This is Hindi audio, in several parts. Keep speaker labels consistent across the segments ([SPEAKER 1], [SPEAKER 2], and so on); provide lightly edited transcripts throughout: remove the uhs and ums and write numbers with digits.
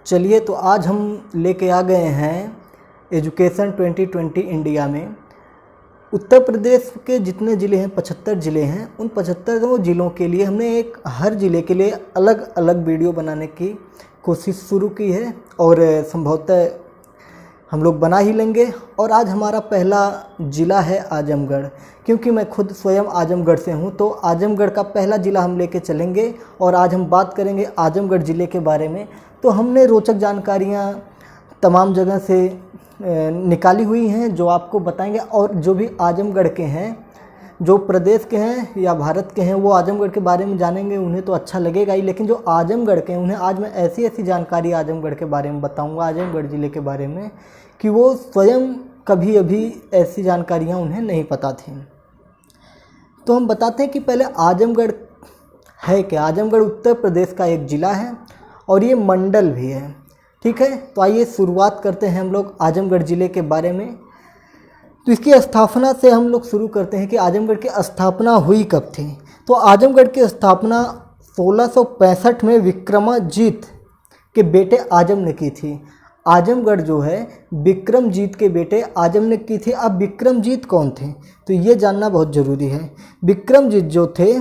[SPEAKER 1] चलिए तो आज हम लेके आ गए हैं एजुकेशन 2020 इंडिया में। उत्तर प्रदेश के जितने ज़िले हैं 75 ज़िले हैं, उन 75 ज़िलों के लिए हमने हर ज़िले के लिए अलग अलग वीडियो बनाने की कोशिश शुरू की है और संभवतः हम लोग बना ही लेंगे। और आज हमारा पहला ज़िला है आजमगढ़, क्योंकि मैं खुद स्वयं आजमगढ़ से हूं, तो आजमगढ़ का पहला ज़िला हम लेके चलेंगे और आज हम बात करेंगे आजमगढ़ ज़िले के बारे में। तो हमने रोचक जानकारियां तमाम जगह से निकाली हुई हैं जो आपको बताएंगे, और जो भी आजमगढ़ के हैं, जो प्रदेश के हैं या भारत के हैं, वो आजमगढ़ के बारे में जानेंगे, उन्हें तो अच्छा लगेगा ही, लेकिन जो आजमगढ़ के हैं उन्हें आज मैं ऐसी ऐसी जानकारी आजमगढ़ के बारे में बताऊंगा, आजमगढ़ ज़िले के बारे में, कि वो स्वयं कभी अभी ऐसी जानकारियां उन्हें नहीं पता थी। तो हम बताते हैं कि पहले आजमगढ़ है क्या। आजमगढ़ उत्तर प्रदेश का एक ज़िला है और ये मंडल भी है, ठीक है। तो आइए शुरुआत करते हैं हम लोग आजमगढ़ ज़िले के बारे में। तो इसकी स्थापना से हम लोग शुरू करते हैं कि आजमगढ़ की स्थापना हुई कब थी। तो आजमगढ़ की स्थापना 1665 में विक्रमाजीत के बेटे आजम ने की थी। आजमगढ़ जो है विक्रमजीत के बेटे आजम ने की थी। अब विक्रमजीत कौन थे, तो ये जानना बहुत ज़रूरी है। विक्रमजीत जो थे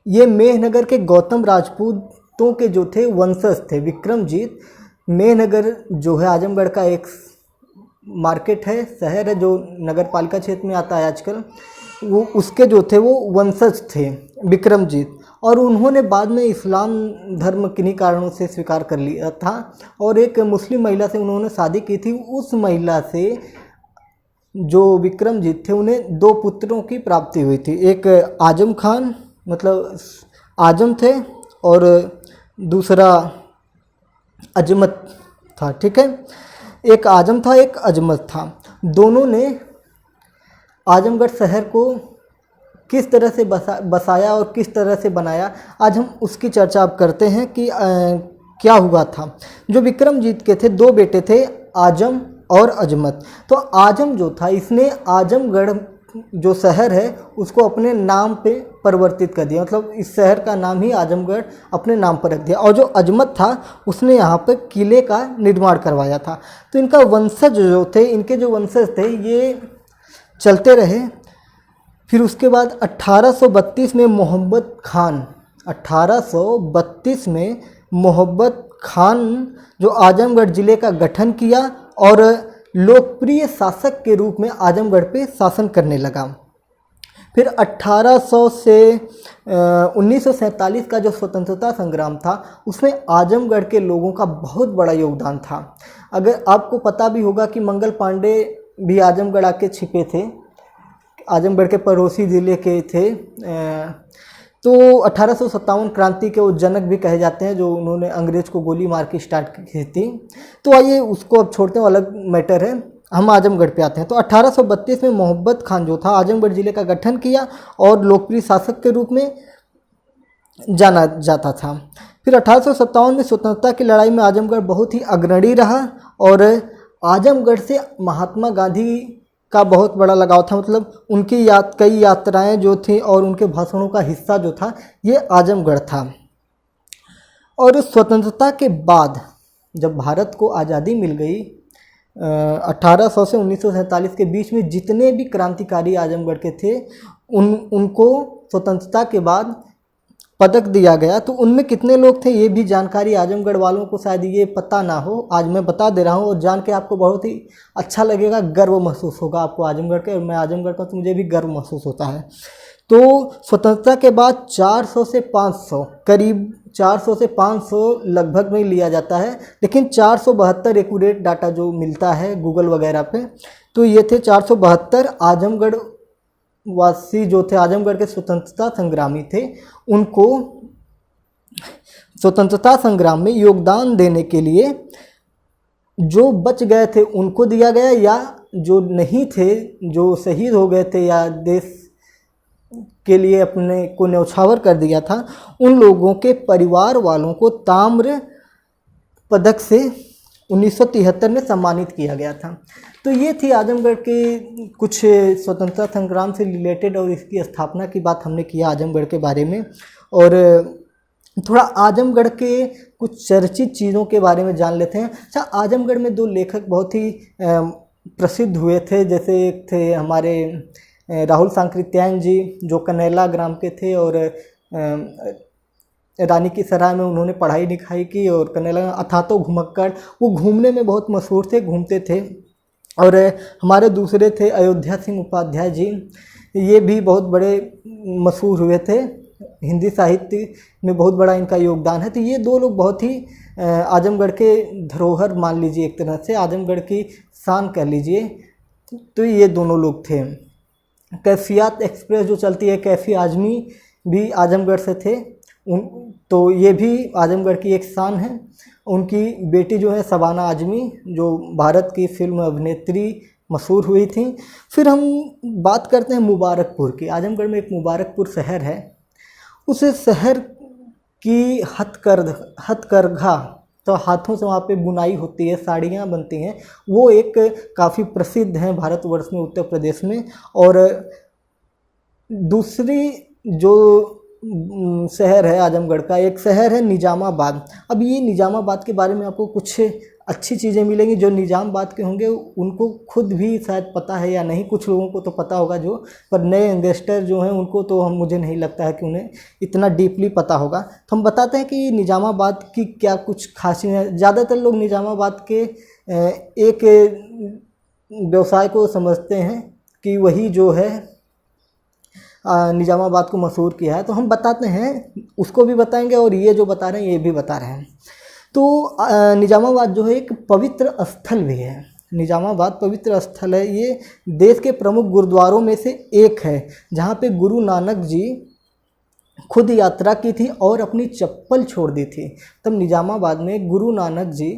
[SPEAKER 1] ये मेहनगर के गौतम राजपूतों के जो थे वंशज थे। विक्रमजीत मेहनगर जो है आजमगढ़ का एक मार्केट है, शहर है, जो नगर पालिका क्षेत्र में आता है आजकल, वो उसके जो थे वो वंशज थे विक्रमजीत। और उन्होंने बाद में इस्लाम धर्म किन्हीं कारणों से स्वीकार कर लिया था और एक मुस्लिम महिला से उन्होंने शादी की थी। उस महिला से जो विक्रमजीत थे उन्हें 2 पुत्रों की प्राप्ति हुई थी। एक आजम खान, मतलब आजम थे, और दूसरा अजमत था, ठीक है। एक आजम था, एक अजमत था। दोनों ने आजमगढ़ शहर को किस तरह से बसाया और किस तरह से बनाया, आज हम उसकी चर्चा अब करते हैं कि क्या हुआ था। जो विक्रमजीत के थे 2 बेटे थे, आजम और अजमत। तो आजम जो था इसने आजमगढ़ जो शहर है उसको अपने नाम पे परिवर्तित कर दिया, मतलब इस शहर का नाम ही आजमगढ़ अपने नाम पर रख दिया। और जो अजमत था उसने यहाँ पे किले का निर्माण करवाया था। तो इनका वंशज जो थे, इनके जो वंशज थे ये चलते रहे। फिर उसके बाद 1832 में मोहब्बत खान, 1832 में मोहब्बत खान जो आजमगढ़ ज़िले का गठन किया और लोकप्रिय शासक के रूप में आजमगढ़ पे शासन करने लगा। फिर 1800 से 1947 का जो स्वतंत्रता संग्राम था उसमें आजमगढ़ के लोगों का बहुत बड़ा योगदान था। अगर आपको पता भी होगा कि मंगल पांडे भी आजमगढ़ आके छिपे थे, आजमगढ़ के पड़ोसी ज़िले के थे। तो 1857 क्रांति के वो जनक भी कहे जाते हैं, जो उन्होंने अंग्रेज को गोली मार के स्टार्ट की थी। तो आइए उसको अब छोड़ते हैं, अलग मैटर है, हम आजमगढ़ पे आते हैं। तो 1832 में मोहब्बत खान जो था आजमगढ़ ज़िले का गठन किया और लोकप्रिय शासक के रूप में जाना जाता था। फिर 1857 में स्वतंत्रता की लड़ाई में आजमगढ़ बहुत ही अग्रणी रहा और आजमगढ़ से महात्मा गांधी का बहुत बड़ा लगाव था, मतलब उनकी कई यात्राएं जो थी और उनके भाषणों का हिस्सा जो था ये आजमगढ़ था। और स्वतंत्रता के बाद जब भारत को आज़ादी मिल गई 1800 से 1947 के बीच में जितने भी क्रांतिकारी आजमगढ़ के थे उनको स्वतंत्रता के बाद पदक दिया गया। तो उनमें कितने लोग थे ये भी जानकारी आजमगढ़ वालों को शायद ये पता ना हो, आज मैं बता दे रहा हूँ और जान के आपको बहुत ही अच्छा लगेगा, गर्व महसूस होगा आपको आजमगढ़ के। और मैं आजमगढ़ का तो मुझे भी गर्व महसूस होता है। तो स्वतंत्रता के बाद 400 से 500, करीब 400 से 500 लगभग में लिया जाता है, लेकिन 472 एक्यूरेट डाटा जो मिलता है गूगल वगैरह पे, तो ये थे 472 आजमगढ़ वासी जो थे, आजमगढ़ के स्वतंत्रता संग्रामी थे। उनको स्वतंत्रता संग्राम में योगदान देने के लिए जो बच गए थे उनको दिया गया, या जो नहीं थे, जो शहीद हो गए थे या देश के लिए अपने को न्यौछावर कर दिया था, उन लोगों के परिवार वालों को ताम्र पदक से 1973 में सम्मानित किया गया था। तो ये थी आजमगढ़ के कुछ स्वतंत्रता संग्राम से रिलेटेड और इसकी स्थापना की बात हमने किया आजमगढ़ के बारे में। और थोड़ा आजमगढ़ के कुछ चर्चित चीज़ों के बारे में जान लेते हैं। अच्छा, आजमगढ़ में दो लेखक बहुत ही प्रसिद्ध हुए थे। जैसे एक थे हमारे राहुल सांकृत्यायन जी, जो कनैला ग्राम के थे और रानी की सराय में उन्होंने पढ़ाई लिखाई की। और कनैला अथातो घुमक्कड़, वो घूमने में बहुत मशहूर थे, घूमते थे। और हमारे दूसरे थे अयोध्या सिंह उपाध्याय जी, ये भी बहुत बड़े मशहूर हुए थे, हिंदी साहित्य में बहुत बड़ा इनका योगदान है। तो ये दो लोग बहुत ही आजमगढ़ के धरोहर मान लीजिए, एक तरह से आजमगढ़ की शान कह लीजिए, तो ये दोनों लोग थे। कैफियत एक्सप्रेस जो चलती है, कैफी आजमी भी आजमगढ़ से थे, तो ये भी आजमगढ़ की एक शान है। उनकी बेटी जो है शबाना आजमी, जो भारत की फिल्म अभिनेत्री मशहूर हुई थी। फिर हम बात करते हैं मुबारकपुर की। आजमगढ़ में एक मुबारकपुर शहर है, उस शहर की हथकरघा, तो हाथों से वहाँ पे बुनाई होती है, साड़ियाँ बनती हैं, वो एक काफ़ी प्रसिद्ध है भारतवर्ष में, उत्तर प्रदेश में। और दूसरी जो शहर है आजमगढ़ का, एक शहर है निजामाबाद। अब ये निजामाबाद के बारे में आपको कुछ अच्छी चीज़ें मिलेंगी। जो निजामाबाद के होंगे उनको खुद भी शायद पता है या नहीं, कुछ लोगों को तो पता होगा, जो पर नए इन्वेस्टर जो हैं उनको तो मुझे नहीं लगता है कि उन्हें इतना डीपली पता होगा। तो हम बताते हैं कि निजामाबाद की क्या कुछ खासियत है। ज़्यादातर लोग निजामाबाद के एक व्यवसाय को समझते हैं कि वही जो है निजामाबाद को मशहूर किया है, तो हम बताते हैं, उसको भी बताएंगे और ये जो बता रहे हैं ये भी बता रहे हैं। तो निजामाबाद जो है एक पवित्र स्थल भी है। निजामाबाद पवित्र स्थल है, ये देश के प्रमुख गुरुद्वारों में से एक है, जहाँ पे गुरु नानक जी खुद यात्रा की थी और अपनी चप्पल छोड़ दी थी। तब निजामाबाद में गुरु नानक जी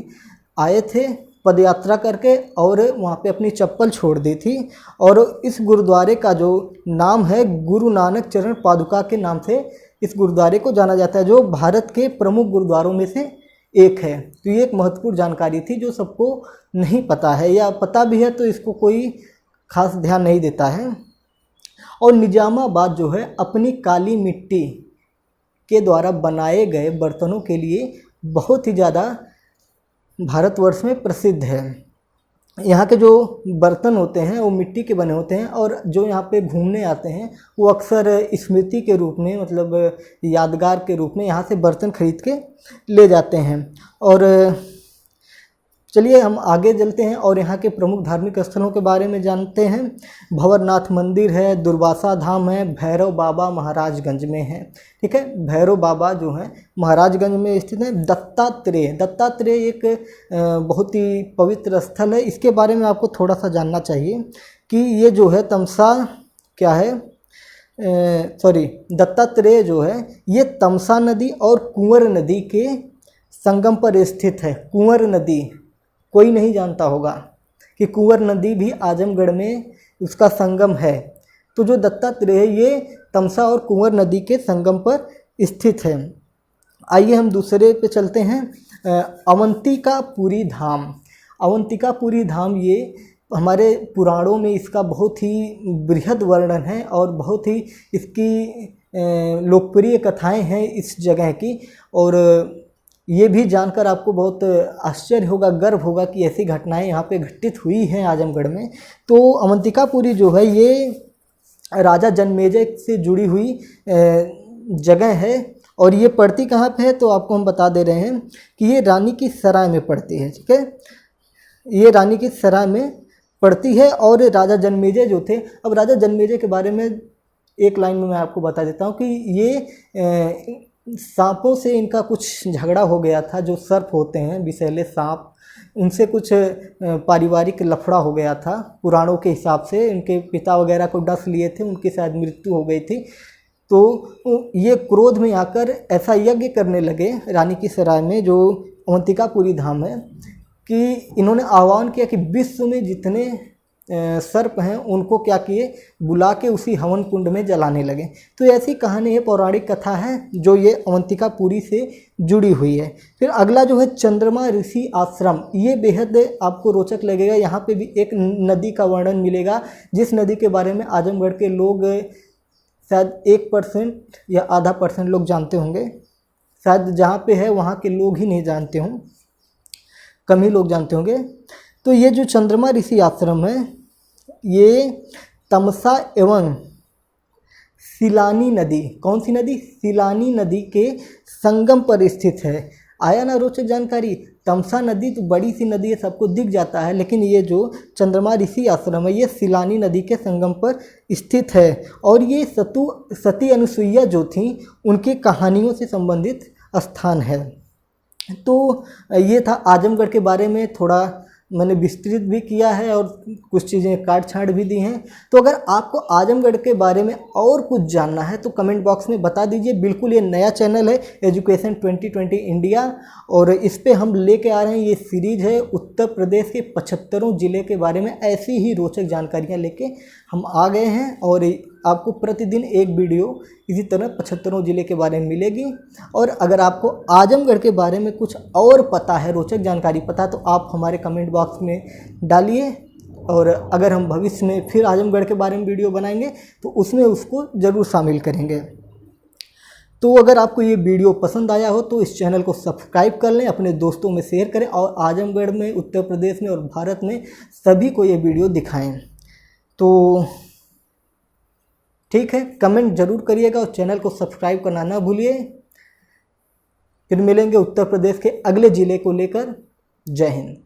[SPEAKER 1] आए थे पदयात्रा करके और वहाँ पे अपनी चप्पल छोड़ दी थी। और इस गुरुद्वारे का जो नाम है, गुरु नानक चरण पादुका के नाम से इस गुरुद्वारे को जाना जाता है, जो भारत के प्रमुख गुरुद्वारों में से एक है। तो ये एक महत्वपूर्ण जानकारी थी जो सबको नहीं पता है, या पता भी है तो इसको कोई खास ध्यान नहीं देता है। और निजामाबाद जो है अपनी काली मिट्टी के द्वारा बनाए गए बर्तनों के लिए बहुत ही ज़्यादा भारतवर्ष में प्रसिद्ध है। यहाँ के जो बर्तन होते हैं वो मिट्टी के बने होते हैं, और जो यहाँ पे घूमने आते हैं वो अक्सर स्मृति के रूप में, मतलब यादगार के रूप में यहाँ से बर्तन खरीद के ले जाते हैं। और चलिए हम आगे चलते हैं और यहाँ के प्रमुख धार्मिक स्थलों के बारे में जानते हैं। भंवरनाथ मंदिर है, दुर्वासा धाम है, भैरव बाबा महाराजगंज में है। ठीक है, भैरव बाबा जो है महाराजगंज में स्थित है। दत्तात्रेय एक बहुत ही पवित्र स्थल है। इसके बारे में आपको थोड़ा सा जानना चाहिए कि ये जो है तमसा क्या है, दत्तात्रेय जो है ये तमसा नदी और कुंवर नदी के संगम पर स्थित है। कुंवर नदी कोई नहीं जानता होगा कि कुंवर नदी भी आजमगढ़ में उसका संगम है। तो जो दत्तात्रेय है ये तमसा और कुंवर नदी के संगम पर स्थित है। आइए हम दूसरे पे चलते हैं, अवंतिकापुरी धाम। अवंतिकापुरी धाम ये हमारे पुराणों में इसका बहुत ही बृहद वर्णन है और बहुत ही इसकी लोकप्रिय कथाएं हैं इस जगह की। और ये भी जानकर आपको बहुत आश्चर्य होगा, गर्व होगा कि ऐसी घटनाएं यहाँ पे घटित हुई हैं आजमगढ़ में। तो अवंतिकापुरी जो है ये राजा जन्मेजय से जुड़ी हुई जगह है। और ये पड़ती कहाँ पे है तो आपको हम बता दे रहे हैं कि ये रानी की सराय में पड़ती है। ठीक है, ये रानी की सराय में पड़ती है। और राजा जन्मेजय जो थे, अब राजा जन्मेजय के बारे में एक लाइन में मैं आपको बता देता हूँ कि ये सांपों से इनका कुछ झगड़ा हो गया था। जो सर्प होते हैं, विषैले सांप, उनसे कुछ पारिवारिक लफड़ा हो गया था। पुराणों के हिसाब से इनके पिता वगैरह को डस लिए थे, उनकी शायद मृत्यु हो गई थी। तो ये क्रोध में आकर ऐसा यज्ञ करने लगे रानी की सराय में, जो अवंतिकापुरी धाम है, कि इन्होंने आह्वान किया कि विश्व में जितने सर्प हैं उनको क्या किए, बुला के उसी हवन कुंड में जलाने लगे। तो ऐसी कहानी है, पौराणिक कथा है जो ये अवंतिकापुरी से जुड़ी हुई है। फिर अगला जो है चंद्रमा ऋषि आश्रम, ये बेहद आपको रोचक लगेगा। यहाँ पे भी एक नदी का वर्णन मिलेगा, जिस नदी के बारे में आजमगढ़ के लोग शायद 1% या आधा % लोग जानते होंगे, शायद जहाँ पे है वहाँ के लोग ही नहीं जानते हों, कम ही लोग जानते होंगे। तो ये जो चंद्रमा ऋषि आश्रम है ये तमसा एवं सिलानी नदी, कौन सी नदी, सिलानी नदी के संगम पर स्थित है। आया ना रोचक जानकारी। तमसा नदी तो बड़ी सी नदी है, सबको दिख जाता है, लेकिन ये जो चंद्रमा ऋषि आश्रम है ये सिलानी नदी के संगम पर स्थित है। और ये सती अनुसुईया जो थी उनकी कहानियों से संबंधित स्थान है। तो ये था आजमगढ़ के बारे में, थोड़ा मैंने विस्तृत भी किया है और कुछ चीज़ें काट छाँट भी दी हैं। तो अगर आपको आजमगढ़ के बारे में और कुछ जानना है तो कमेंट बॉक्स में बता दीजिए। बिल्कुल ये नया चैनल है एजुकेशन 2020 इंडिया, और इस पे हम लेके आ रहे हैं, ये सीरीज है उत्तर प्रदेश के 75 ज़िले के बारे में। ऐसी ही रोचक जानकारियाँ लेके हम आ गए हैं और आपको प्रतिदिन एक वीडियो इसी तरह 75 ज़िले के बारे में मिलेगी। और अगर आपको आजमगढ़ के बारे में कुछ और पता है, रोचक जानकारी पता है, तो आप हमारे कमेंट बॉक्स में डालिए। और अगर हम भविष्य में फिर आजमगढ़ के बारे में वीडियो बनाएंगे तो उसमें उसको ज़रूर शामिल करेंगे। तो अगर आपको ये वीडियो पसंद आया हो तो इस चैनल को सब्सक्राइब कर लें, अपने दोस्तों में शेयर करें और आजमगढ़ में, उत्तर प्रदेश में और भारत में सभी को ये वीडियो दिखाएं। तो ठीक है, कमेंट जरूर करिएगा और चैनल को सब्सक्राइब करना ना भूलिए। फिर मिलेंगे उत्तर प्रदेश के अगले ज़िले को लेकर। जय हिंद।